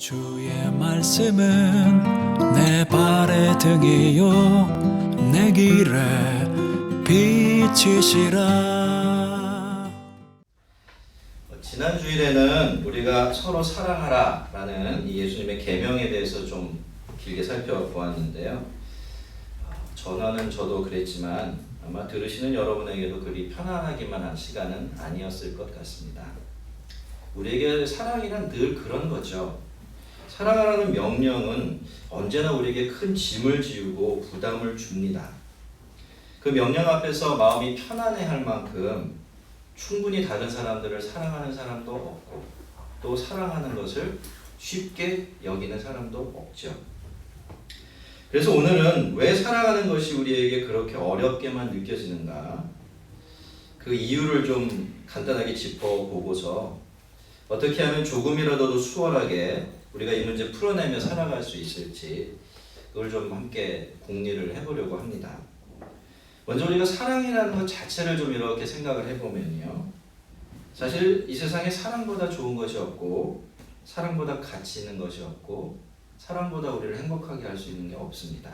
주의 말씀은 내 발의 등이요 내 길에 빛이시라. 지난 주일에는 우리가 서로 사랑하라 라는 이 예수님의 계명에 대해서 좀 길게 살펴보았는데요. 전하는 저도 그랬지만 아마 들으시는 여러분에게도 그리 편안하기만 한 시간은 아니었을 것 같습니다. 우리에게 사랑이란 늘 그런 거죠. 사랑하라는 명령은 언제나 우리에게 큰 짐을 지우고 부담을 줍니다. 그 명령 앞에서 마음이 편안해할 만큼 충분히 다른 사람들을 사랑하는 사람도 없고 또 사랑하는 것을 쉽게 여기는 사람도 없죠. 그래서 오늘은 왜 사랑하는 것이 우리에게 그렇게 어렵게만 느껴지는가, 그 이유를 좀 간단하게 짚어보고서 어떻게 하면 조금이라도 수월하게 우리가 이 문제 풀어내며 살아갈 수 있을지 그걸 좀 함께 공리를 해보려고 합니다. 먼저 우리가 사랑이라는 것 자체를 좀 이렇게 생각을 해보면요, 사실 이 세상에 사랑보다 좋은 것이 없고 사랑보다 가치 있는 것이 없고 사랑보다 우리를 행복하게 할 수 있는 게 없습니다.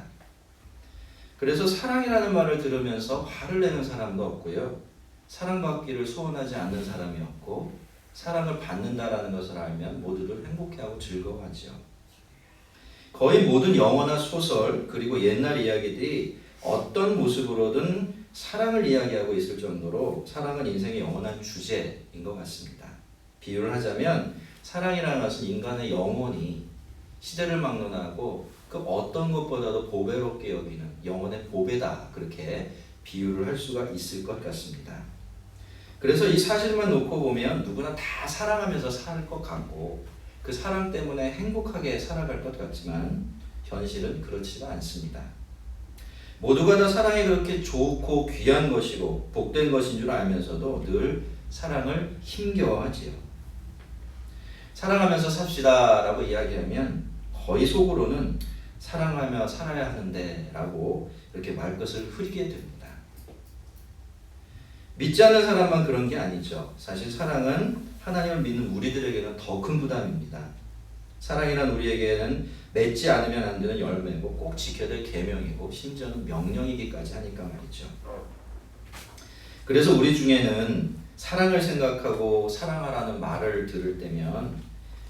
그래서 사랑이라는 말을 들으면서 화를 내는 사람도 없고요, 사랑받기를 소원하지 않는 사람이 없고 사랑을 받는다라는 것을 알면 모두들 행복해하고 즐거워하죠. 거의 모든 영화나 소설 그리고 옛날 이야기들이 어떤 모습으로든 사랑을 이야기하고 있을 정도로 사랑은 인생의 영원한 주제인 것 같습니다. 비유를 하자면 사랑이라는 것은 인간의 영혼이 시대를 막론하고 그 어떤 것보다도 보배롭게 여기는 영혼의 보배다, 그렇게 비유를 할 수가 있을 것 같습니다. 그래서 이 사실만 놓고 보면 누구나 다 사랑하면서 살 것 같고 그 사랑 때문에 행복하게 살아갈 것 같지만 현실은 그렇지가 않습니다. 모두가 다 사랑이 그렇게 좋고 귀한 것이고 복된 것인 줄 알면서도 늘 사랑을 힘겨워하지요. 사랑하면서 삽시다 라고 이야기하면 거의 속으로는 사랑하며 살아야 하는데 라고 이렇게 말끝을 흐리게 됩니다. 믿지 않는 사람만 그런 게 아니죠. 사실 사랑은 하나님을 믿는 우리들에게는 더 큰 부담입니다. 사랑이란 우리에게는 맺지 않으면 안 되는 열매고 꼭 지켜야 될 계명이고 심지어는 명령이기까지 하니까 말이죠. 그래서 우리 중에는 사랑을 생각하고 사랑하라는 말을 들을 때면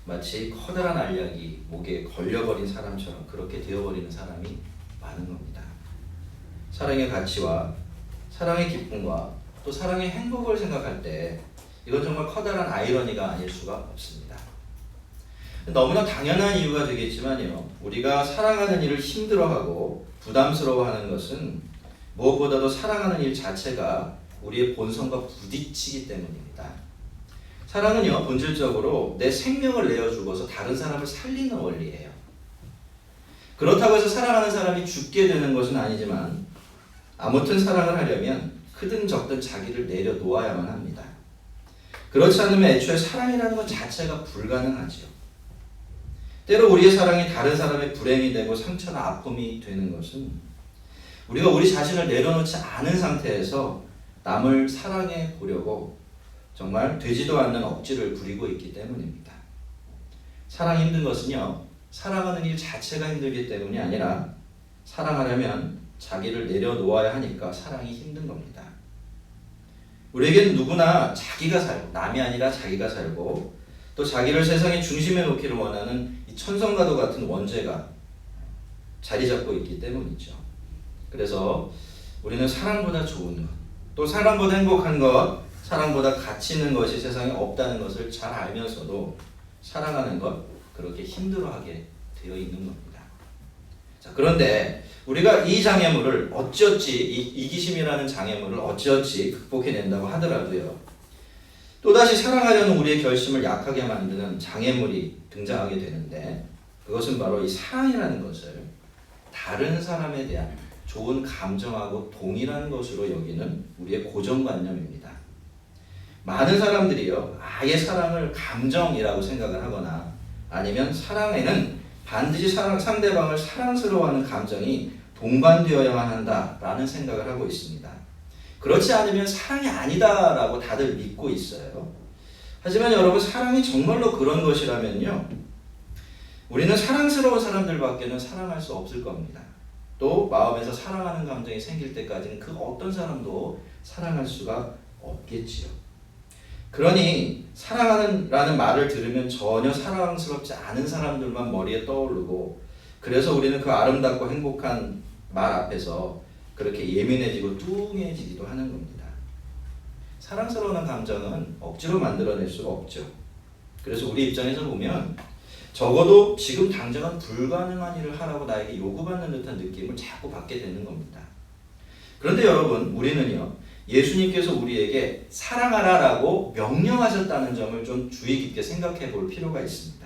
마치 커다란 알약이 목에 걸려버린 사람처럼 그렇게 되어버리는 사람이 많은 겁니다. 사랑의 가치와 사랑의 기쁨과 또 사랑의 행복을 생각할 때 이건 정말 커다란 아이러니가 아닐 수가 없습니다. 너무나 당연한 이유가 되겠지만요, 우리가 사랑하는 일을 힘들어하고 부담스러워하는 것은 무엇보다도 사랑하는 일 자체가 우리의 본성과 부딪히기 때문입니다. 사랑은요, 본질적으로 내 생명을 내어주고서 다른 사람을 살리는 원리예요. 그렇다고 해서 사랑하는 사람이 죽게 되는 것은 아니지만 아무튼 사랑을 하려면 크든 적든 자기를 내려놓아야만 합니다. 그렇지 않으면 애초에 사랑이라는 것 자체가 불가능하지요. 때로 우리의 사랑이 다른 사람의 불행이 되고 상처나 아픔이 되는 것은 우리가 우리 자신을 내려놓지 않은 상태에서 남을 사랑해 보려고 정말 되지도 않는 억지를 부리고 있기 때문입니다. 사랑이 힘든 것은요, 사랑하는 일 자체가 힘들기 때문이 아니라 사랑하려면 자기를 내려놓아야 하니까 사랑이 힘든 겁니다. 우리에게는 누구나 자기가 살고 남이 아니라 자기가 살고 또 자기를 세상의 중심에 놓기를 원하는 이 천성과도 같은 원죄가 자리 잡고 있기 때문이죠. 그래서 우리는 사랑보다 좋은 것, 또 사랑보다 행복한 것, 사랑보다 가치 있는 것이 세상에 없다는 것을 잘 알면서도 사랑하는 것 그렇게 힘들어하게 되어 있는 겁니다. 자, 그런데 우리가 이 장애물을 어찌어찌 이기심이라는 장애물을 어찌어찌 극복해낸다고 하더라도요, 또다시 사랑하려는 우리의 결심을 약하게 만드는 장애물이 등장하게 되는데 그것은 바로 이 사랑이라는 것을 다른 사람에 대한 좋은 감정하고 동일한 것으로 여기는 우리의 고정관념입니다. 많은 사람들이요, 아예 사랑을 감정이라고 생각을 하거나 아니면 사랑에는 반드시 상대방을 사랑스러워하는 감정이 동반되어야만 한다라는 생각을 하고 있습니다. 그렇지 않으면 사랑이 아니다라고 다들 믿고 있어요. 하지만 여러분, 사랑이 정말로 그런 것이라면요, 우리는 사랑스러운 사람들밖에는 사랑할 수 없을 겁니다. 또 마음에서 사랑하는 감정이 생길 때까지는 그 어떤 사람도 사랑할 수가 없겠지요. 그러니 사랑하는라는 말을 들으면 전혀 사랑스럽지 않은 사람들만 머리에 떠오르고, 그래서 우리는 그 아름답고 행복한 말 앞에서 그렇게 예민해지고 뚱해지기도 하는 겁니다. 사랑스러운 감정은 억지로 만들어낼 수가 없죠. 그래서 우리 입장에서 보면 적어도 지금 당장은 불가능한 일을 하라고 나에게 요구받는 듯한 느낌을 자꾸 받게 되는 겁니다. 그런데 여러분, 우리는요, 예수님께서 우리에게 사랑하라라고 명령하셨다는 점을 좀 주의 깊게 생각해 볼 필요가 있습니다.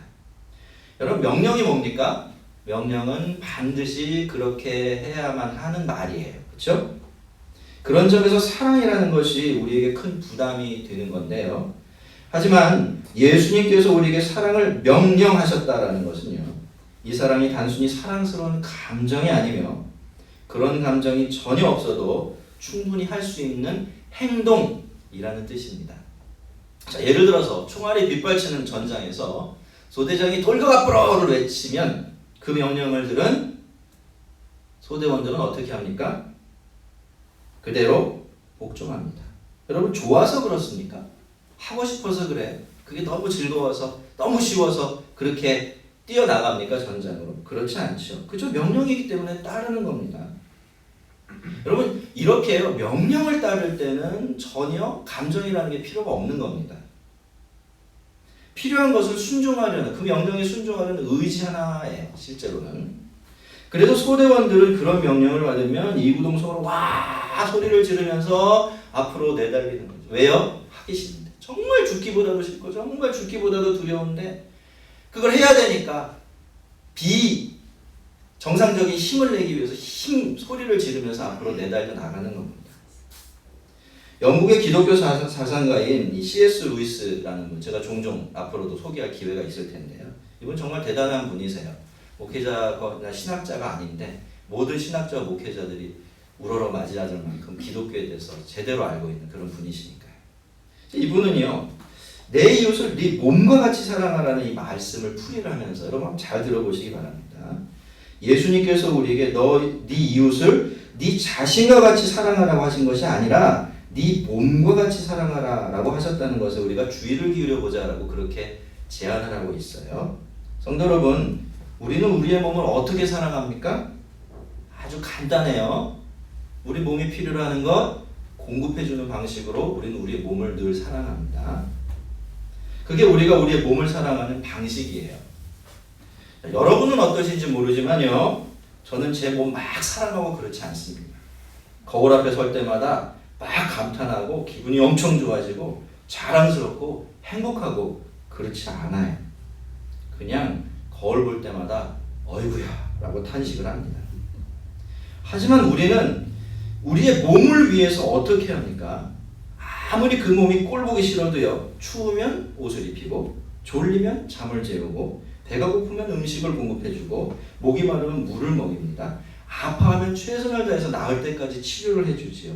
여러분, 명령이 뭡니까? 명령은 반드시 그렇게 해야만 하는 말이에요. 그렇죠? 그런 점에서 사랑이라는 것이 우리에게 큰 부담이 되는 건데요. 하지만 예수님께서 우리에게 사랑을 명령하셨다라는 것은요, 이 사랑이 단순히 사랑스러운 감정이 아니며 그런 감정이 전혀 없어도 충분히 할 수 있는 행동이라는 뜻입니다. 자, 예를 들어서 총알이 빗발치는 전장에서 소대장이 돌격 앞으로를 외치면 그 명령을 들은 소대원들은 어떻게 합니까? 그대로 복종합니다. 여러분, 좋아서 그렇습니까? 하고 싶어서 그래? 그게 너무 즐거워서, 너무 쉬워서 그렇게 뛰어나갑니까? 전장으로? 그렇지 않죠. 그저 명령이기 때문에 따르는 겁니다. 여러분, 이렇게요, 명령을 따를 때는 전혀 감정이라는 게 필요가 없는 겁니다. 필요한 것은 순종하려는, 그 명령에 순종하려는 의지 하나예요, 실제로는. 그래서 소대원들은 그런 명령을 받으면 이구동성으로 와 소리를 지르면서 앞으로 내달리는 거죠. 왜요? 하기 싫은데. 정말 죽기보다도 싫고 정말 죽기보다도 두려운데 그걸 해야 되니까 정상적인 힘을 내기 위해서 소리를 지르면서 앞으로 내달려 나가는 겁니다. 영국의 기독교 사상가인 이 C.S. 루이스라는 분, 제가 종종 앞으로도 소개할 기회가 있을 텐데요. 이분 정말 대단한 분이세요. 목회자나 신학자가 아닌데 모든 신학자와 목회자들이 우러러 맞이하는 만큼 기독교에 대해서 제대로 알고 있는 그런 분이시니까요. 이분은요, 내 이웃을 네 몸과 같이 사랑하라는 이 말씀을 풀이를 하면서 여러분 잘 들어보시기 바랍니다. 예수님께서 우리에게 네 이웃을 네 자신과 같이 사랑하라고 하신 것이 아니라 네 몸과 같이 사랑하라라고 하셨다는 것에 우리가 주의를 기울여보자라고 그렇게 제안을 하고 있어요. 성도 여러분, 우리는 우리의 몸을 어떻게 사랑합니까? 아주 간단해요. 우리 몸이 필요로 하는 것 공급해주는 방식으로 우리는 우리의 몸을 늘 사랑합니다. 그게 우리가 우리의 몸을 사랑하는 방식이에요. 여러분은 어떠신지 모르지만요, 저는 제 몸 막 사랑하고 그렇지 않습니다. 거울 앞에 설 때마다 막 감탄하고 기분이 엄청 좋아지고 자랑스럽고 행복하고 그렇지 않아요. 그냥 거울 볼 때마다 어이구야 라고 탄식을 합니다. 하지만 우리는 우리의 몸을 위해서 어떻게 합니까? 아무리 그 몸이 꼴 보기 싫어도요, 추우면 옷을 입히고 졸리면 잠을 재우고 배가 고프면 음식을 공급해주고 목이 마르면 물을 먹입니다. 아파하면 최선을 다해서 나을 때까지 치료를 해주지요.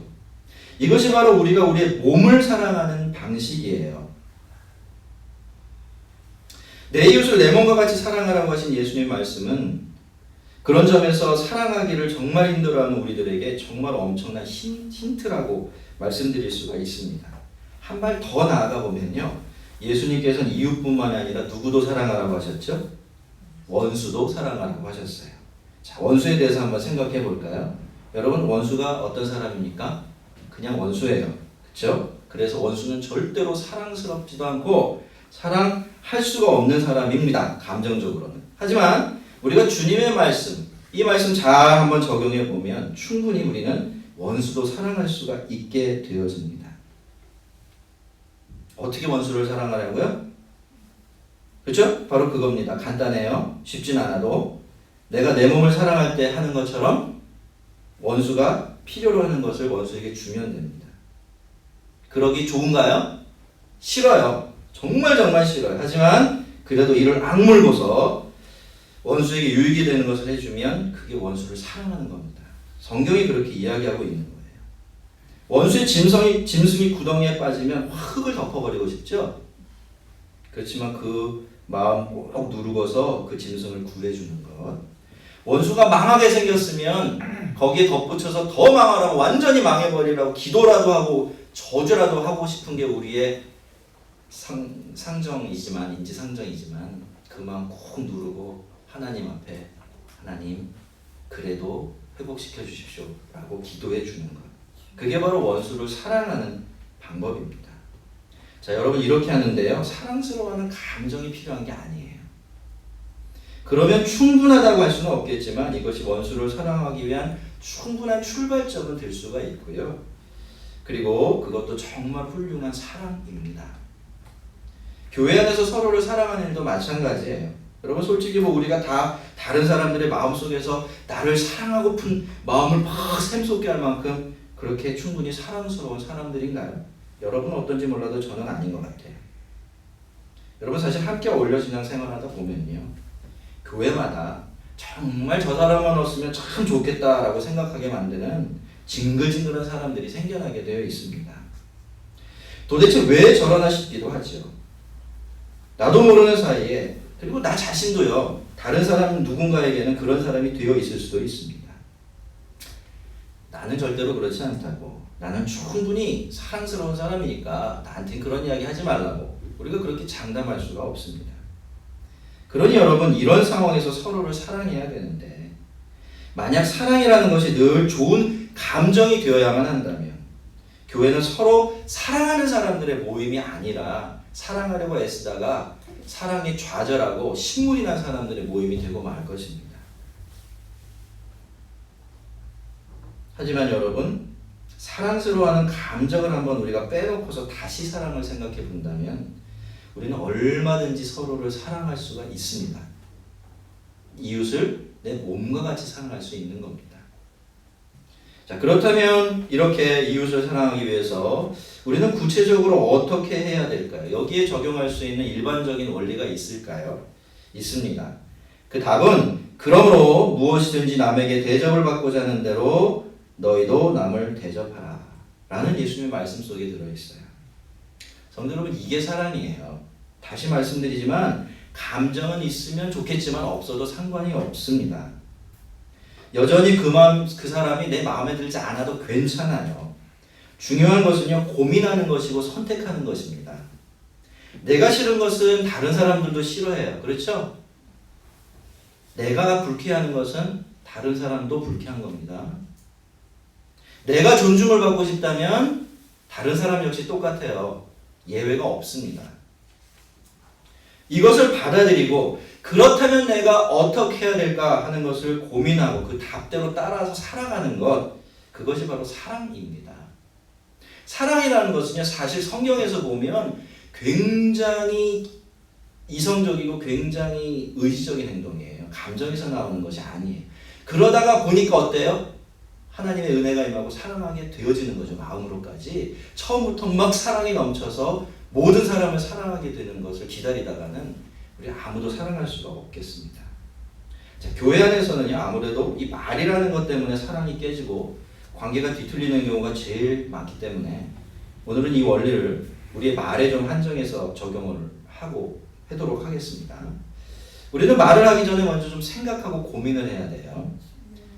이것이 바로 우리가 우리의 몸을 사랑하는 방식이에요. 내 이웃을 내 몸과 같이 사랑하라고 하신 예수님의 말씀은 그런 점에서 사랑하기를 정말 힘들어하는 우리들에게 정말 엄청난 힌트라고 말씀드릴 수가 있습니다. 한 발 더 나아가 보면요, 예수님께서는 이웃뿐만이 아니라 누구도 사랑하라고 하셨죠? 원수도 사랑하라고 하셨어요. 자, 원수에 대해서 한번 생각해 볼까요? 여러분, 원수가 어떤 사람입니까? 그냥 원수예요. 그렇죠? 그래서 원수는 절대로 사랑스럽지도 않고 사랑할 수가 없는 사람입니다. 감정적으로는. 하지만 우리가 주님의 말씀, 이 말씀 잘 한번 적용해 보면 충분히 우리는 원수도 사랑할 수가 있게 되어집니다. 어떻게 원수를 사랑하라고요? 그렇죠? 바로 그겁니다. 간단해요. 쉽진 않아도 내가 내 몸을 사랑할 때 하는 것처럼 원수가 필요로 하는 것을 원수에게 주면 됩니다. 그러기 좋은가요? 싫어요. 정말 싫어요. 하지만 그래도 이를 악물고서 원수에게 유익이 되는 것을 해주면 그게 원수를 사랑하는 겁니다. 성경이 그렇게 이야기하고 있는 거예요. 원수의 짐승이 구덩이에 빠지면 흙을 덮어버리고 싶죠? 그렇지만 그 마음 꼭 누르고서 그 짐승을 구해주는 것. 원수가 망하게 생겼으면 거기에 덧붙여서 더 망하라고, 완전히 망해버리라고 기도라도 하고 저주라도 하고 싶은 게 우리의 상정이지만, 인지상정이지만 그 마음 꼭 누르고 하나님 앞에, 하나님 그래도 회복시켜 주십시오 라고 기도해 주는 것. 그게 바로 원수를 사랑하는 방법입니다. 자, 여러분 이렇게 하는데요, 사랑스러워하는 감정이 필요한 게 아니에요. 그러면 충분하다고 할 수는 없겠지만 이것이 원수를 사랑하기 위한 충분한 출발점은 될 수가 있고요. 그리고 그것도 정말 훌륭한 사랑입니다. 교회 안에서 서로를 사랑하는 일도 마찬가지예요. 여러분 솔직히 우리가 다 다른 사람들의 마음속에서 나를 사랑하고픈 마음을 막 샘솟게 할 만큼 그렇게 충분히 사랑스러운 사람들인가요? 여러분은 어떤지 몰라도 저는 아닌 것 같아요. 여러분 사실 함께 어울려 신앙생활하다 보면요, 교회마다 정말 저 사람만 없으면 참 좋겠다라고 생각하게 만드는 징글징글한 사람들이 생겨나게 되어 있습니다. 도대체 왜 저러나 싶기도 하죠. 나도 모르는 사이에, 그리고 나 자신도요, 다른 사람 누군가에게는 그런 사람이 되어 있을 수도 있습니다. 나는 절대로 그렇지 않다고, 나는 충분히 사랑스러운 사람이니까 나한테 그런 이야기 하지 말라고 우리가 그렇게 장담할 수가 없습니다. 그러니 여러분 이런 상황에서 서로를 사랑해야 되는데, 만약 사랑이라는 것이 늘 좋은 감정이 되어야만 한다면 교회는 서로 사랑하는 사람들의 모임이 아니라 사랑하려고 애쓰다가 사랑이 좌절하고 신물이 난 사람들의 모임이 되고 말 것입니다. 하지만 여러분, 사랑스러워하는 감정을 한번 우리가 빼놓고서 다시 사랑을 생각해 본다면 우리는 얼마든지 서로를 사랑할 수가 있습니다. 이웃을 내 몸과 같이 사랑할 수 있는 겁니다. 자, 그렇다면 이렇게 이웃을 사랑하기 위해서 우리는 구체적으로 어떻게 해야 될까요? 여기에 적용할 수 있는 일반적인 원리가 있을까요? 있습니다. 그 답은 그러므로 무엇이든지 남에게 대접을 받고자 하는 대로 너희도 남을 대접하라 라는 예수님의 말씀 속에 들어있어요. 성도 여러분, 이게 사랑이에요. 다시 말씀드리지만 감정은 있으면 좋겠지만 없어도 상관이 없습니다. 여전히 그 사람이 내 마음에 들지 않아도 괜찮아요. 중요한 것은요, 고민하는 것이고 선택하는 것입니다. 내가 싫은 것은 다른 사람들도 싫어해요. 그렇죠? 내가 불쾌한 것은 다른 사람도 불쾌한 겁니다. 내가 존중을 받고 싶다면 다른 사람 역시 똑같아요. 예외가 없습니다. 이것을 받아들이고 그렇다면 내가 어떻게 해야 될까 하는 것을 고민하고 그 답대로 따라서 살아가는 것, 그것이 바로 사랑입니다. 사랑이라는 것은요, 사실 성경에서 보면 굉장히 이성적이고 굉장히 의지적인 행동이에요. 감정에서 나오는 것이 아니에요. 그러다가 보니까 어때요? 하나님의 은혜가 임하고 사랑하게 되어지는 거죠. 마음으로까지. 처음부터 막 사랑이 넘쳐서 모든 사람을 사랑하게 되는 것을 기다리다가는 우리 아무도 사랑할 수가 없겠습니다. 자, 교회 안에서는요, 아무래도 이 말이라는 것 때문에 사랑이 깨지고 관계가 뒤틀리는 경우가 제일 많기 때문에 오늘은 이 원리를 우리의 말에 좀 한정해서 적용을 하도록 하겠습니다. 우리는 말을 하기 전에 먼저 좀 생각하고 고민을 해야 돼요.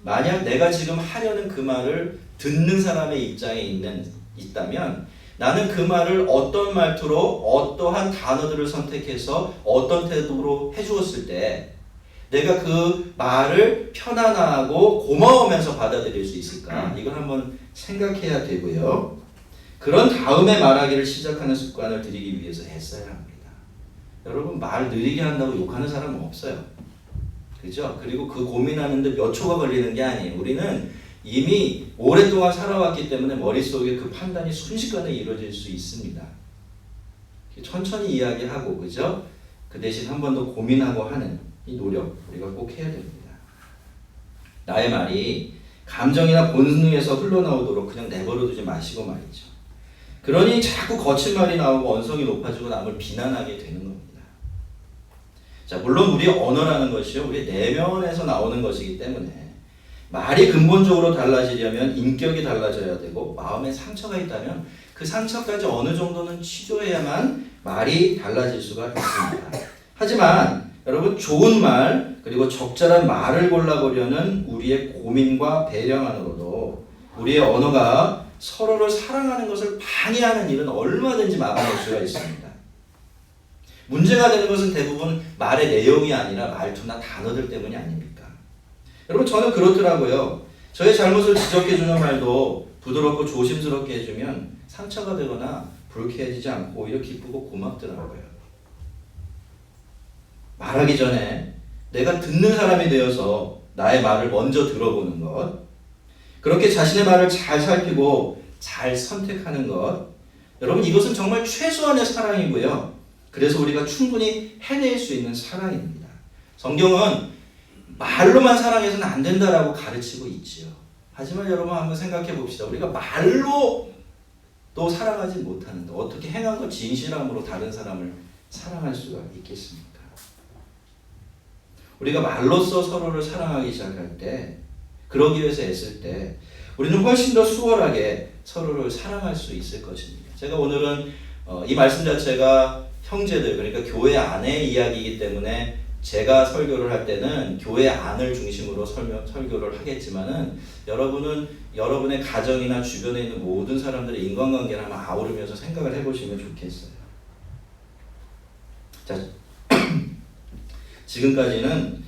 만약 내가 지금 하려는 그 말을 듣는 사람의 입장에 있다면 나는 그 말을 어떤 말투로 어떠한 단어들을 선택해서 어떤 태도로 해주었을 때 내가 그 말을 편안하고 고마우면서 받아들일 수 있을까? 이걸 한번 생각해야 되고요. 그런 다음에 말하기를 시작하는 습관을 들이기 위해서 애써야 합니다. 여러분, 말 느리게 한다고 욕하는 사람은 없어요. 그죠? 그리고 그 고민하는데 몇 초가 걸리는 게 아니에요. 우리는 이미 오랫동안 살아왔기 때문에 머릿속에 그 판단이 순식간에 이루어질 수 있습니다. 천천히 이야기하고, 그죠? 그 대신 한 번 더 고민하고 하는 이 노력, 우리가 꼭 해야 됩니다. 나의 말이 감정이나 본능에서 흘러나오도록 그냥 내버려두지 마시고 말이죠. 그러니 자꾸 거친 말이 나오고 언성이 높아지고 남을 비난하게 되는 겁니다. 자, 물론 우리의 언어라는 것이요, 우리 내면에서 나오는 것이기 때문에 말이 근본적으로 달라지려면 인격이 달라져야 되고 마음에 상처가 있다면 그 상처까지 어느 정도는 치료해야만 말이 달라질 수가 있습니다. 하지만 여러분 좋은 말 그리고 적절한 말을 골라보려는 우리의 고민과 배려만으로도 우리의 언어가 서로를 사랑하는 것을 방해하는 일은 얼마든지 막아낼 수가 있습니다. 문제가 되는 것은 대부분 말의 내용이 아니라 말투나 단어들 때문이 아닙니까? 여러분 저는 그렇더라고요. 저의 잘못을 지적해주는 말도 부드럽고 조심스럽게 해주면 상처가 되거나 불쾌해지지 않고 오히려 기쁘고 고맙더라고요. 말하기 전에 내가 듣는 사람이 되어서 나의 말을 먼저 들어보는 것, 그렇게 자신의 말을 잘 살피고 잘 선택하는 것, 여러분 이것은 정말 최소한의 사랑이고요. 그래서 우리가 충분히 해낼 수 있는 사랑입니다. 성경은 말로만 사랑해서는 안 된다라고 가르치고 있지요. 하지만 여러분 한번 생각해 봅시다. 우리가 말로 또 사랑하지 못하는데 어떻게 행함과 진실함으로 다른 사람을 사랑할 수가 있겠습니까? 우리가 말로써 서로를 사랑하기 시작할 때, 그러기 위해서 애쓸 때 우리는 훨씬 더 수월하게 서로를 사랑할 수 있을 것입니다. 제가 오늘은 이 말씀 자체가 형제들, 그러니까 교회 안의 이야기이기 때문에 제가 설교를 할 때는 교회 안을 중심으로 설교를 하겠지만은 여러분은 여러분의 가정이나 주변에 있는 모든 사람들의 인간관계를 한번 아우르면서 생각을 해보시면 좋겠어요. 자, 지금까지는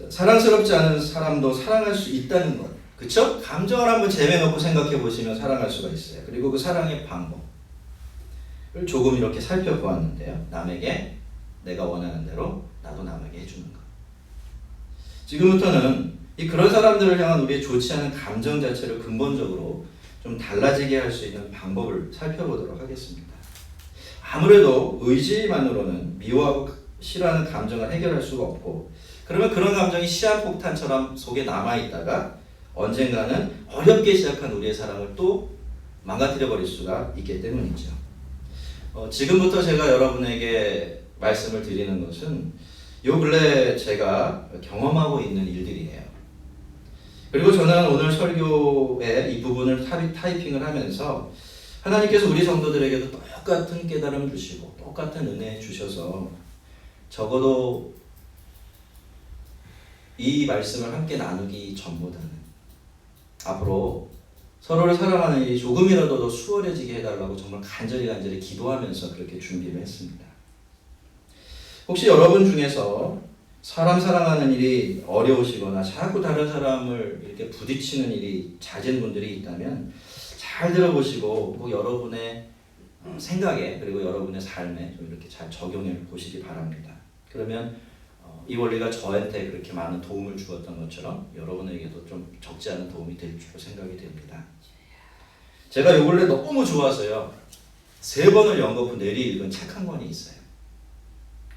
사랑스럽지 않은 사람도 사랑할 수 있다는 것, 그쵸? 감정을 한번 재매놓고 생각해 보시면 사랑할 수가 있어요. 그리고 그 사랑의 방법을 조금 이렇게 살펴보았는데요. 남에게 내가 원하는 대로 나도 남에게 해주는 것. 지금부터는 그런 사람들을 향한 우리의 좋지 않은 감정 자체를 근본적으로 좀 달라지게 할 수 있는 방법을 살펴보도록 하겠습니다. 아무래도 의지만으로는 미워하고 싫어하는 감정을 해결할 수가 없고, 그러면 그런 감정이 시한폭탄처럼 속에 남아있다가 언젠가는 어렵게 시작한 우리의 사랑을 또 망가뜨려 버릴 수가 있기 때문이죠. 지금부터 제가 여러분에게 말씀을 드리는 것은 요 근래 제가 경험하고 있는 일들이에요. 그리고 저는 오늘 설교의 이 부분을 타이핑을 하면서 하나님께서 우리 성도들에게도 똑같은 깨달음 주시고 똑같은 은혜 주셔서 적어도 이 말씀을 함께 나누기 전보다는 앞으로 서로를 사랑하는 일이 조금이라도 더 수월해지게 해달라고 정말 간절히 기도하면서 그렇게 준비를 했습니다. 혹시 여러분 중에서 사람 사랑하는 일이 어려우시거나 자꾸 다른 사람을 이렇게 부딪히는 일이 잦은 분들이 있다면 잘 들어보시고 꼭 여러분의 생각에 그리고 여러분의 삶에 좀 이렇게 잘 적용해 보시기 바랍니다. 그러면 이 원리가 저한테 그렇게 많은 도움을 주었던 것처럼 여러분에게도 좀 적지 않은 도움이 될 줄로 생각이 됩니다. 제가 요 근래 너무 좋아서요 3번을 연거푸 내리 읽은 책 한 권이 있어요.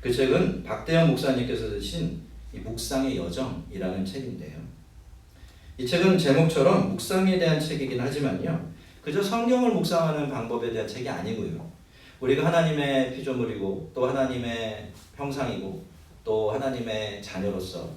그 책은 박대영 목사님께서 쓰신 이 묵상의 여정이라는 책인데요. 이 책은 제목처럼 묵상에 대한 책이긴 하지만요, 그저 성경을 묵상하는 방법에 대한 책이 아니고요, 우리가 하나님의 피조물이고 또 하나님의 형상이고 또 하나님의 자녀로서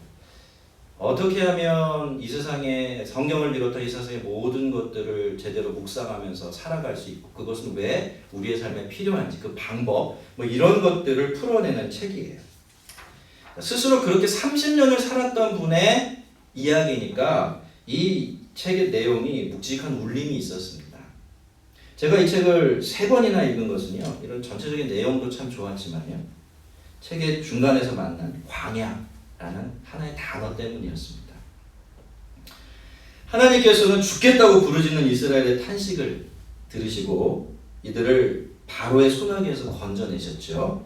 어떻게 하면 이 세상에 성경을 비롯한 이 세상의 모든 것들을 제대로 묵상하면서 살아갈 수 있고 그것은 왜 우리의 삶에 필요한지 그 방법 이런 것들을 풀어내는 책이에요. 스스로 그렇게 30년을 살았던 분의 이야기니까 이 책의 내용이 묵직한 울림이 있었습니다. 제가 이 책을 3번이나 읽은 것은요, 이런 전체적인 내용도 참 좋았지만요, 책의 중간에서 만난 광야라는 하나의 단어 때문이었습니다. 하나님께서는 죽겠다고 부르짖는 이스라엘의 탄식을 들으시고 이들을 바로의 소나기에서 건져내셨죠.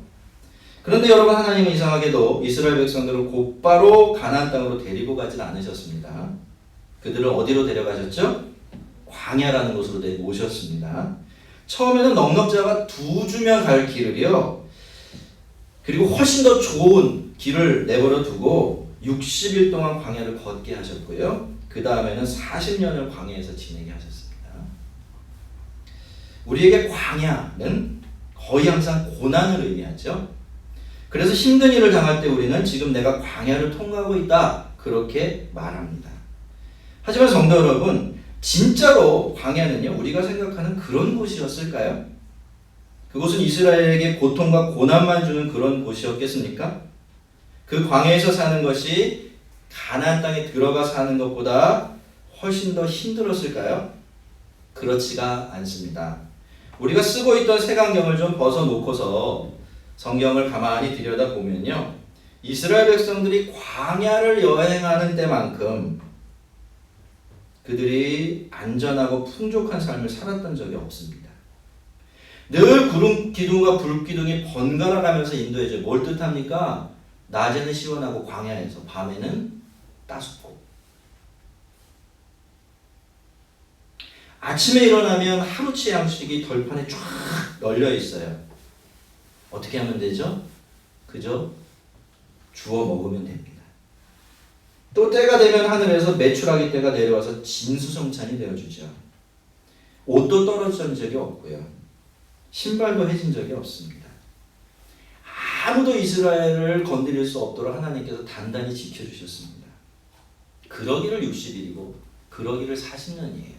그런데 여러분, 하나님은 이상하게도 이스라엘 백성들을 곧바로 가나안 땅으로 데리고 가진 않으셨습니다. 그들을 어디로 데려가셨죠? 광야라는 곳으로 모셨습니다. 처음에는 넉넉 잡아 2주면 갈 길을요, 그리고 훨씬 더 좋은 길을 내버려 두고 60일 동안 광야를 걷게 하셨고요. 그 다음에는 40년을 광야에서 지내게 하셨습니다. 우리에게 광야는 거의 항상 고난을 의미하죠. 그래서 힘든 일을 당할 때 우리는 지금 내가 광야를 통과하고 있다, 그렇게 말합니다. 하지만 성도 여러분, 진짜로 광야는요, 우리가 생각하는 그런 곳이었을까요? 그곳은 이스라엘에게 고통과 고난만 주는 그런 곳이었겠습니까? 그 광야에서 사는 것이 가나안 땅에 들어가 사는 것보다 훨씬 더 힘들었을까요? 그렇지가 않습니다. 우리가 쓰고 있던 색안경을 좀 벗어놓고서 성경을 가만히 들여다보면요, 이스라엘 백성들이 광야를 여행하는 때만큼 그들이 안전하고 풍족한 삶을 살았던 적이 없습니다. 늘 구름 기둥과 불 기둥이 번갈아 가면서 인도해줘요. 뭘 뜻합니까? 낮에는 시원하고 광야에서, 밤에는 따숩고. 아침에 일어나면 하루치 양식이 덜판에 쫙 널려 있어요. 어떻게 하면 되죠? 그저 주워 먹으면 됩니다. 또 때가 되면 하늘에서 메추라기 때가 내려와서 진수성찬이 되어주죠. 옷도 떨어진 적이 없고요. 신발도 해진 적이 없습니다. 아무도 이스라엘을 건드릴 수 없도록 하나님께서 단단히 지켜주셨습니다. 그러기를 60일이고 그러기를 40년이에요.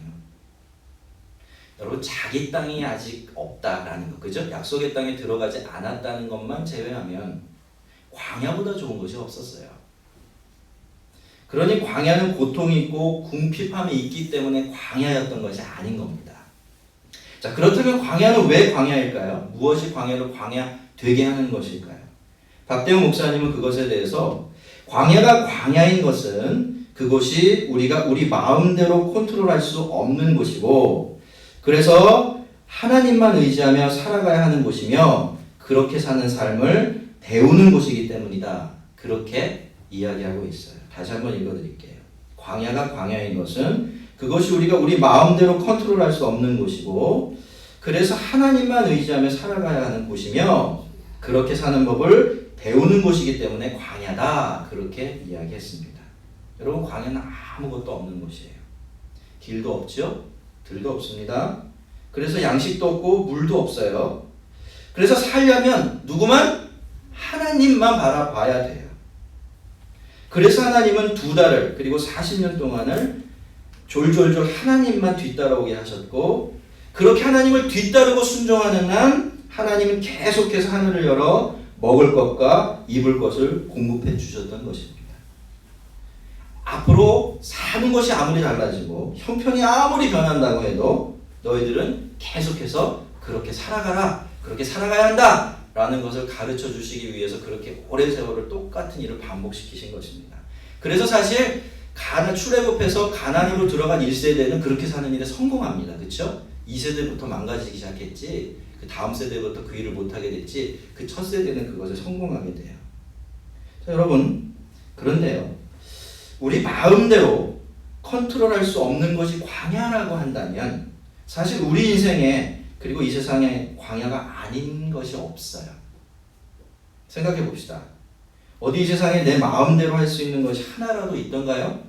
여러분, 자기 땅이 아직 없다라는 거, 그죠? 약속의 땅에 들어가지 않았다는 것만 제외하면 광야보다 좋은 것이 없었어요. 그러니 광야는 고통이 있고 궁핍함이 있기 때문에 광야였던 것이 아닌 겁니다. 자, 그렇다면 광야는 왜 광야일까요? 무엇이 광야를 광야 되게 하는 것일까요? 박대영 목사님은 그것에 대해서 광야가 광야인 것은 그곳이 우리가 우리 마음대로 컨트롤할 수 없는 곳이고, 그래서 하나님만 의지하며 살아가야 하는 곳이며 그렇게 사는 삶을 배우는 곳이기 때문이다. 그렇게 이야기하고 있어요. 다시 한번 읽어드릴게요. 광야가 광야인 것은 그것이 우리가 우리 마음대로 컨트롤할 수 없는 곳이고 그래서 하나님만 의지하며 살아가야 하는 곳이며 그렇게 사는 법을 배우는 곳이기 때문에 광야다. 그렇게 이야기했습니다. 여러분, 광야는 아무것도 없는 곳이에요. 길도 없죠? 들도 없습니다. 그래서 양식도 없고 물도 없어요. 그래서 살려면 누구만? 하나님만 바라봐야 돼요. 그래서 하나님은 2달을 그리고 40년 동안을 졸졸졸 하나님만 뒤따라오게 하셨고, 그렇게 하나님을 뒤따르고 순종하는 한 하나님은 계속해서 하늘을 열어 먹을 것과 입을 것을 공급해 주셨던 것입니다. 앞으로 사는 것이 아무리 달라지고 형편이 아무리 변한다고 해도 너희들은 계속해서 그렇게 살아가라, 그렇게 살아가야 한다 라는 것을 가르쳐 주시기 위해서 그렇게 오랜 세월을 똑같은 일을 반복시키신 것입니다. 그래서 사실 출애굽해서 가나안으로 들어간 1세대는 그렇게 사는 일에 성공합니다. 그렇죠? 2세대부터 망가지기 시작했지, 그 다음 세대부터 그 일을 못하게 됐지, 그 첫 세대는 그것에 성공하게 돼요. 자, 여러분, 그런데요, 우리 마음대로 컨트롤할 수 없는 것이 광야라고 한다면 사실 우리 인생에 그리고 이 세상에 광야가 아닌 것이 없어요. 생각해 봅시다. 어디 이 세상에 내 마음대로 할 수 있는 것이 하나라도 있던가요?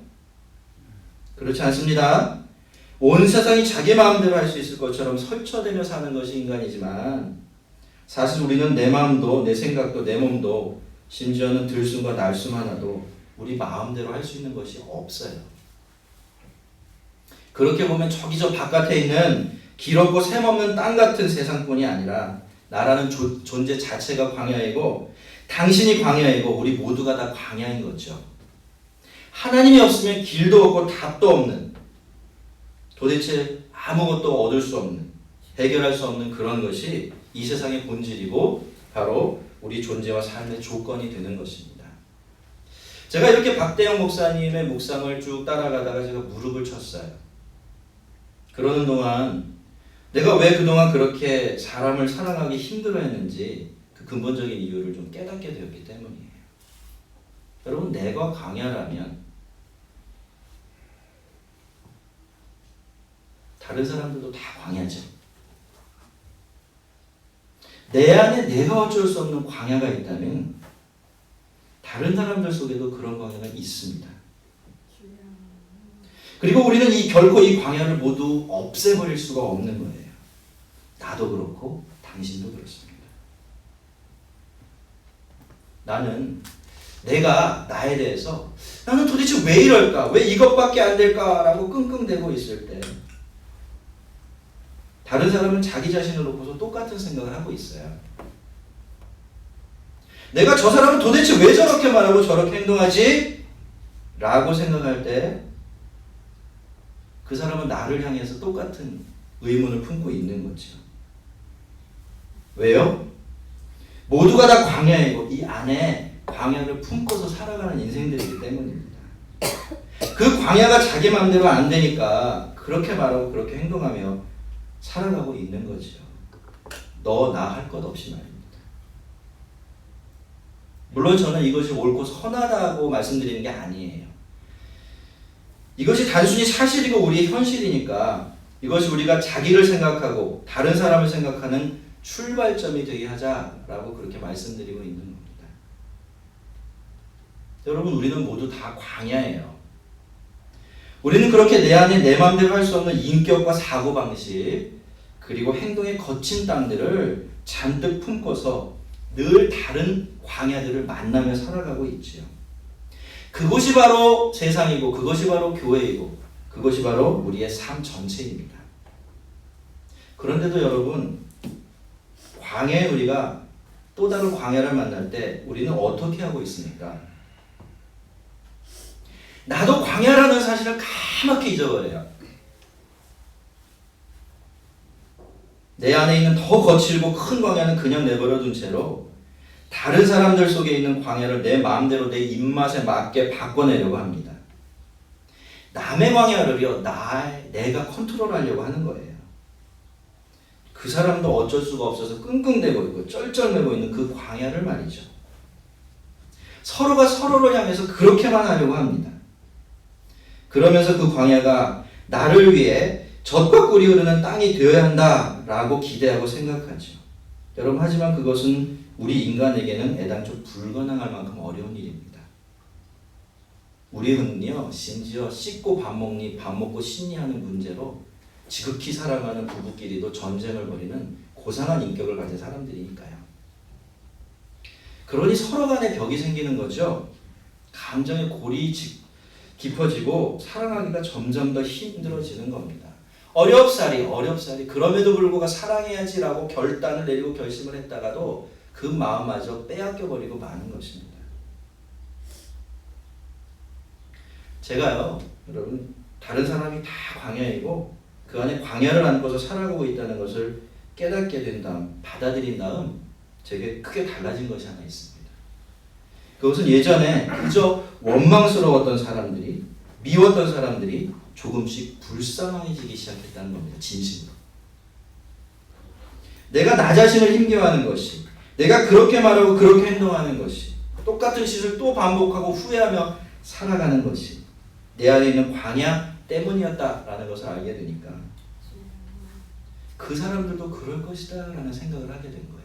그렇지 않습니다. 온 세상이 자기 마음대로 할 수 있을 것처럼 설쳐대며 사는 것이 인간이지만 사실 우리는 내 마음도 내 생각도 내 몸도 심지어는 들숨과 날숨 하나도 우리 마음대로 할 수 있는 것이 없어요. 그렇게 보면 저기 저 바깥에 있는 길었고 샘없는 땅 같은 세상뿐이 아니라 나라는 존재 자체가 광야이고 당신이 광야이고 우리 모두가 다 광야인 거죠. 하나님이 없으면 길도 없고 답도 없는, 도대체 아무것도 얻을 수 없는, 해결할 수 없는 그런 것이 이 세상의 본질이고 바로 우리 존재와 삶의 조건이 되는 것입니다. 제가 이렇게 박대영 목사님의 묵상을 쭉 따라가다가 제가 무릎을 쳤어요. 그러는 동안 내가 왜 그동안 그렇게 사람을 사랑하기 힘들어했는지 그 근본적인 이유를 좀 깨닫게 되었기 때문이에요. 여러분, 내가 광야라면 다른 사람들도 다 광야죠. 내 안에 내가 어쩔 수 없는 광야가 있다면 다른 사람들 속에도 그런 광야가 있습니다. 그리고 우리는 결코 이 광야를 모두 없애버릴 수가 없는 거예요. 나도 그렇고 당신도 그렇습니다. 나는 내가 나에 대해서 나는 도대체 왜 이럴까? 왜 이것밖에 안 될까라고 끙끙대고 있을 때 다른 사람은 자기 자신을 놓고서 똑같은 생각을 하고 있어요. 내가 저 사람은 도대체 왜 저렇게 말하고 저렇게 행동하지? 라고 생각할 때 그 사람은 나를 향해서 똑같은 의문을 품고 있는 거죠. 왜요? 모두가 다 광야이고 이 안에 광야를 품고서 살아가는 인생들이기 때문입니다. 그 광야가 자기 마음대로 안 되니까 그렇게 말하고 그렇게 행동하며 살아가고 있는 거죠. 너 나 할 것 없이 말입니다. 물론 저는 이것이 옳고 선하다고 말씀드리는 게 아니에요. 이것이 단순히 사실이고 우리의 현실이니까 이것이 우리가 자기를 생각하고 다른 사람을 생각하는 출발점이 되게 하자라고 그렇게 말씀드리고 있는 겁니다. 여러분, 우리는 모두 다 광야예요. 우리는 그렇게 내 안에 내 마음대로 할 수 없는 인격과 사고방식 그리고 행동의 거친 땅들을 잔뜩 품고서 늘 다른 광야들을 만나며 살아가고 있지요. 그것이 바로 세상이고 그것이 바로 교회이고 그것이 바로 우리의 삶 전체입니다. 그런데도 여러분, 광야에 우리가 또 다른 광야를 만날 때 우리는 어떻게 하고 있습니까? 나도 광야라는 사실을 까맣게 잊어버려요. 내 안에 있는 더 거칠고 큰 광야는 그냥 내버려 둔 채로 다른 사람들 속에 있는 광야를 내 마음대로 내 입맛에 맞게 바꿔내려고 합니다. 남의 광야를요, 내가 컨트롤하려고 하는 거예요. 그 사람도 어쩔 수가 없어서 끙끙대고 있고 쩔쩔매고 있는 그 광야를 말이죠. 서로가 서로를 향해서 그렇게만 하려고 합니다. 그러면서 그 광야가 나를 위해 젖과 꿀이 흐르는 땅이 되어야 한다라고 기대하고 생각하죠. 여러분, 하지만 그것은 우리 인간에게는 애당초 불가능할 만큼 어려운 일입니다. 우리는요, 심지어 씻고 밥 먹고 씻니 하는 문제로 지극히 사랑하는 부부끼리도 전쟁을 벌이는 고상한 인격을 가진 사람들이니까요. 그러니 서로 간에 벽이 생기는 거죠. 감정의 골이 깊어지고 사랑하기가 점점 더 힘들어지는 겁니다. 어렵사리 그럼에도 불구하고 사랑해야지라고 결단을 내리고 결심을 했다가도 그 마음마저 빼앗겨버리고 마는 것입니다. 제가요, 여러분, 다른 사람이 다 광야이고 그 안에 광야를 안고서 살아가고 있다는 것을 깨닫게 된 다음, 받아들인 다음 제게 크게 달라진 것이 하나 있습니다. 그것은 예전에 그저 원망스러웠던 사람들이, 미웠던 사람들이 조금씩 불쌍해지기 시작했다는 겁니다. 진심으로. 내가 나 자신을 힘겨워하는 것이, 내가 그렇게 말하고 그렇게 행동하는 것이, 똑같은 짓을 또 반복하고 후회하며 살아가는 것이 내 안에 있는 광야 때문이었다라는 것을 알게 되니까 그 사람들도 그럴 것이다 라는 생각을 하게 된 거예요.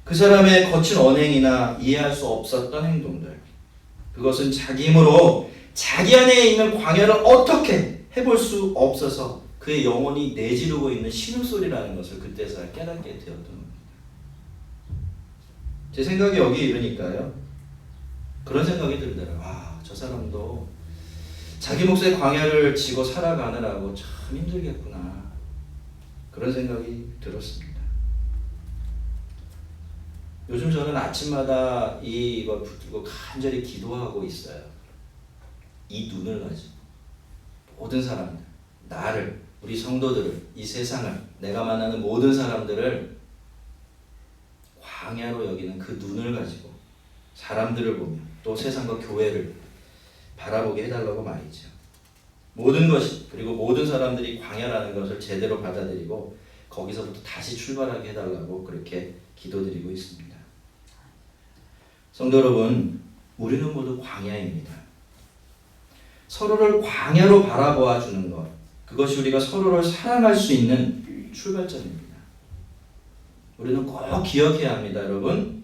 그 사람의 거친 언행이나 이해할 수 없었던 행동들, 그것은 자기 힘으로 자기 안에 있는 광야를 어떻게 해볼 수 없어서 그의 영혼이 내지르고 있는 신음소리라는 것을 그때서야 깨닫게 되었던 겁니다. 제 생각이 여기 이르니까요, 그런 생각이 들더라고요. 아, 저 사람도 자기 몫의 광야를 지고 살아가느라고 참 힘들겠구나, 그런 생각이 들었습니다. 요즘 저는 아침마다 이걸 붙들고 간절히 기도하고 있어요. 이 눈을 가지고 모든 사람들, 나를, 우리 성도들을, 이 세상을, 내가 만나는 모든 사람들을 광야로 여기는 그 눈을 가지고 사람들을 보며 또 세상과 교회를 바라보게 해달라고 말이죠. 모든 것이, 그리고 모든 사람들이 광야라는 것을 제대로 받아들이고 거기서부터 다시 출발하게 해달라고 그렇게 기도드리고 있습니다. 성도 여러분, 우리는 모두 광야입니다. 서로를 광야로 바라보아 주는 것, 그것이 우리가 서로를 사랑할 수 있는 출발점입니다. 우리는 꼭 기억해야 합니다, 여러분.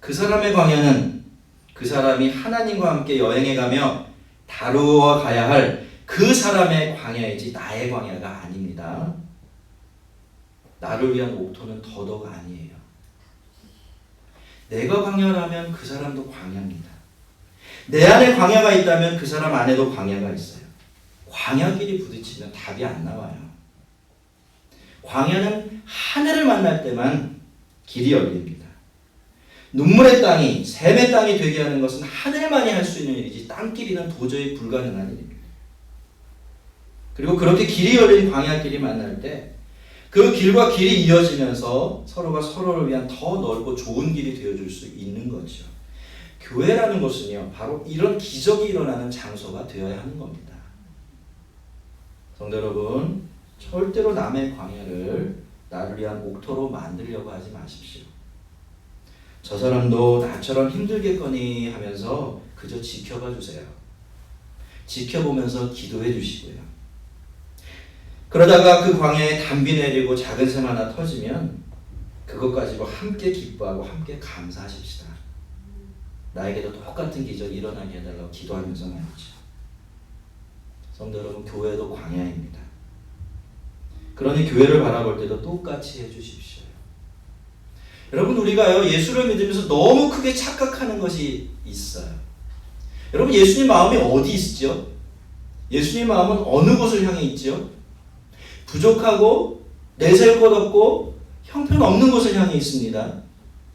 그 사람의 광야는 그 사람이 하나님과 함께 여행해가며 다루어 가야 할 그 사람의 광야이지 나의 광야가 아닙니다. 나를 위한 옥토는 더더욱 아니에요. 내가 광야라면 그 사람도 광야입니다. 내 안에 광야가 있다면 그 사람 안에도 광야가 있어요. 광야끼리 부딪히면 답이 안 나와요. 광야는 하늘을 만날 때만 길이 열립니다. 눈물의 땅이 샘의 땅이 되게 하는 것은 하늘만이 할 수 있는 일이지 땅길이는 도저히 불가능한 일입니다. 그리고 그렇게 길이 열린 광야길이 만날 때 그 길과 길이 이어지면서 서로가 서로를 위한 더 넓고 좋은 길이 되어줄 수 있는 거죠. 교회라는 것은요, 바로 이런 기적이 일어나는 장소가 되어야 하는 겁니다. 성도 여러분, 절대로 남의 광야를 나를 위한 옥토로 만들려고 하지 마십시오. 저 사람도 나처럼 힘들겠거니 하면서 그저 지켜봐 주세요. 지켜보면서 기도해 주시고요. 그러다가 그 광야에 담비 내리고 작은 샘 하나 터지면 그것 가지고 함께 기뻐하고 함께 감사하십시다. 나에게도 똑같은 기적이 일어나게 해달라고 기도하면서 말이죠. 성도 여러분, 교회도 광야입니다. 그러니 교회를 바라볼 때도 똑같이 해주십시오. 여러분, 우리가요, 예수를 믿으면서 너무 크게 착각하는 것이 있어요. 여러분, 예수님 마음이 어디 있죠? 예수님 마음은 어느 곳을 향해 있죠? 부족하고 내세울 것 없고 형편없는 곳을 향해 있습니다.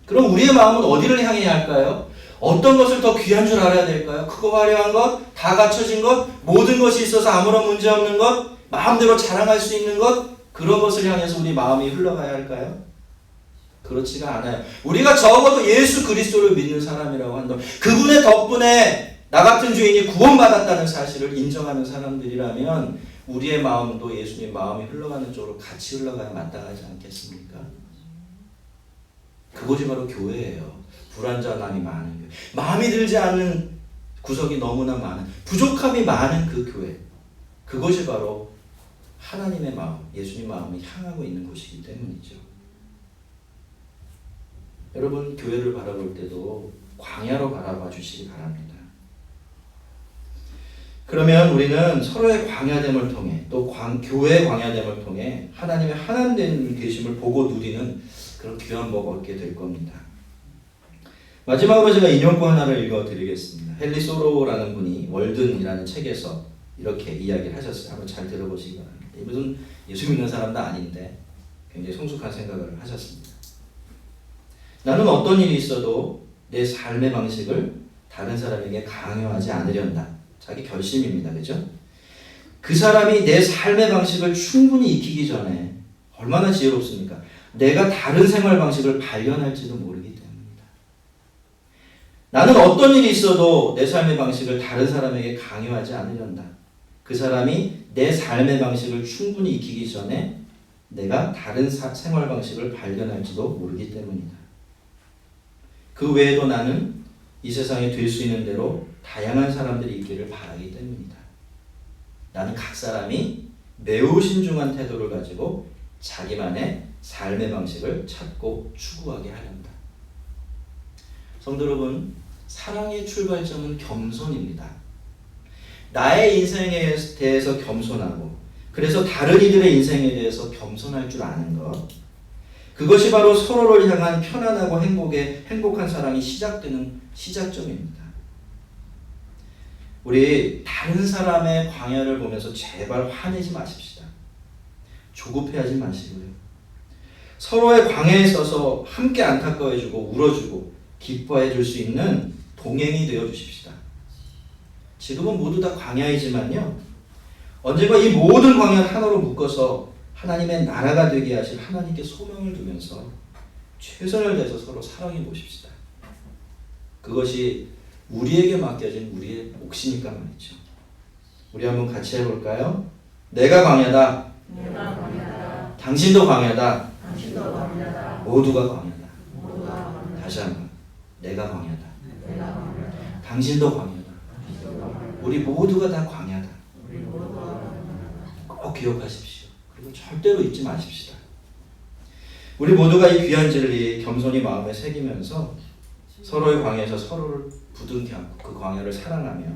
그럼 우리의 마음은 어디를 향해야 할까요? 어떤 것을 더 귀한 줄 알아야 될까요? 크고 화려한 것, 다 갖춰진 것, 모든 것이 있어서 아무런 문제 없는 것, 마음대로 자랑할 수 있는 것, 그런 것을 향해서 우리 마음이 흘러가야 할까요? 그렇지가 않아요. 우리가 적어도 예수 그리스도를 믿는 사람이라고 한다면 그분의 덕분에 나 같은 죄인이 구원받았다는 사실을 인정하는 사람들이라면 우리의 마음도 예수님 마음이 흘러가는 쪽으로 같이 흘러가야 마땅하지 않겠습니까? 그곳이 바로 교회예요. 불완전함이 많은 교회. 마음이 들지 않는 구석이 너무나 많은, 부족함이 많은 그 교회. 그것이 바로 하나님의 마음, 예수님 마음이 향하고 있는 곳이기 때문이죠. 여러분, 교회를 바라볼 때도 광야로 바라봐 주시기 바랍니다. 그러면 우리는 서로의 광야됨을 통해 또 교회의 광야됨을 통해 하나님의 하나님 계심을 보고 누리는 그런 귀한 복 얻게 될 겁니다. 마지막으로 제가 인용구 하나를 읽어드리겠습니다. 헨리 소로라는 분이 월든이라는 책에서 이렇게 이야기를 하셨어요. 한번 잘 들어보시기 바랍니다. 이분은 예수 믿는 사람도 아닌데 굉장히 성숙한 생각을 하셨습니다. 나는 어떤 일이 있어도 내 삶의 방식을 다른 사람에게 강요하지 않으련다. 자기 결심입니다. 그죠? 그 사람이 내 삶의 방식을 충분히 익히기 전에 얼마나 지혜롭습니까? 내가 다른 생활 방식을 발견할지도 모르기 때문이다. 나는 어떤 일이 있어도 내 삶의 방식을 다른 사람에게 강요하지 않으련다. 그 사람이 내 삶의 방식을 충분히 익히기 전에 내가 다른 생활 방식을 발견할지도 모르기 때문이다. 그 외에도 나는 이 세상에 될 수 있는 대로 다양한 사람들이 있기를 바라기 때문이다. 나는 각 사람이 매우 신중한 태도를 가지고 자기만의 삶의 방식을 찾고 추구하게 하련다. 성도 여러분, 사랑의 출발점은 겸손입니다. 나의 인생에 대해서 겸손하고 그래서 다른 이들의 인생에 대해서 겸손할 줄 아는 것, 그것이 바로 서로를 향한 편안하고 행복한 사랑이 시작되는 시작점입니다. 우리 다른 사람의 광야를 보면서 제발 화내지 마십시다. 조급해하지 마시고요. 서로의 광야에 서서 함께 안타까워해주고 울어주고 기뻐해줄 수 있는 동행이 되어주십시다. 지금은 모두 다 광야이지만요, 언젠가 이 모든 광야를 하나로 묶어서 하나님의 나라가 되게 하실 하나님께 소명을 두면서 최선을 다해서 서로 사랑해 보십시다. 그것이 우리에게 맡겨진 우리의 몫이니까 말이죠. 우리 한번 같이 해볼까요? 내가 광야다. 당신도 광야다. 모두가 광야다. 다시 한번. 내가 광야다. 당신도 광야다. 우리 모두가 다 광야다. 꼭 기억하십시오. 그리고 절대로 잊지 마십시다. 우리 모두가 이 귀한 진리 겸손히 마음에 새기면서 서로의 광야에서 서로를 부둥켜 안고 그 광야를 사랑하며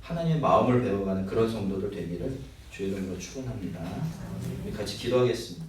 하나님의 마음을 배워가는 그런 성도들 되기를 주의 이름으로 축원합니다. 같이 기도하겠습니다.